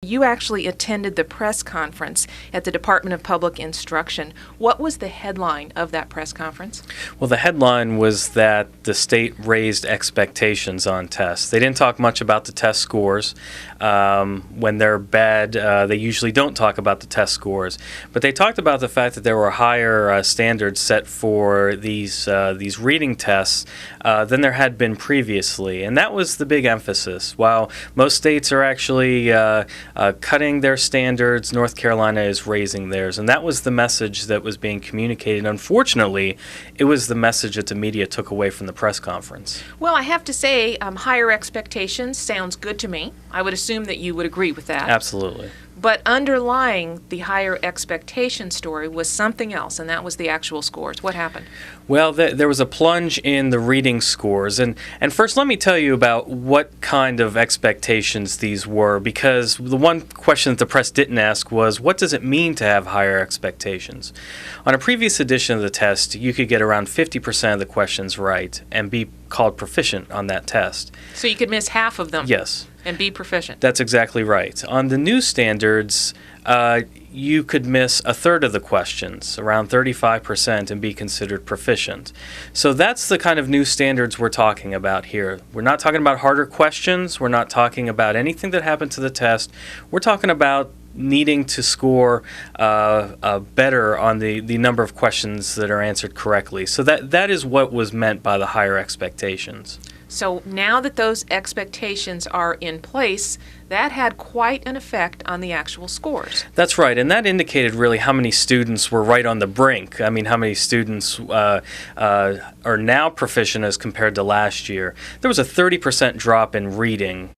you actually attended the press conference at the Department of Public Instruction. What was the headline of that press conference? Well, the headline was that the state raised expectations on tests. They didn't talk much about the test scores. When they're bad, they usually don't talk about the test scores. But they talked about the fact that there were higher standards set for these reading tests than there had been previously. And that was the big emphasis. While most states are actually cutting their standards, North Carolina is raising theirs. And that was the message that was being communicated. Unfortunately, it was the message that the media took away from the press conference. Well, I have to say, higher expectations sounds good to me. I would assume that you would agree with that. Absolutely. But underlying the higher expectation story was something else, and that was the actual scores. What happened? Well, there was a plunge in the reading scores. And first, let me tell you about what kind of expectations these were, because the one question that the press didn't ask was, what does it mean to have higher expectations? On a previous edition of the test, you could get around 50% of the questions right and be called proficient on that test. So you could miss half of them? Yes. And be proficient? That's exactly right. On the new standards, you could miss a third of the questions, around 35%, and be considered proficient. So that's the kind of new standards we're talking about here. We're not talking about harder questions. We're not talking about anything that happened to the test. We're talking about needing to score better on the number of questions that are answered correctly. So that is what was meant by the higher expectations. So now that those expectations are in place, that had quite an effect on the actual scores. That's right, and that indicated really how many students were right on the brink. I mean, how many students are now proficient as compared to last year. There was a 30% drop in reading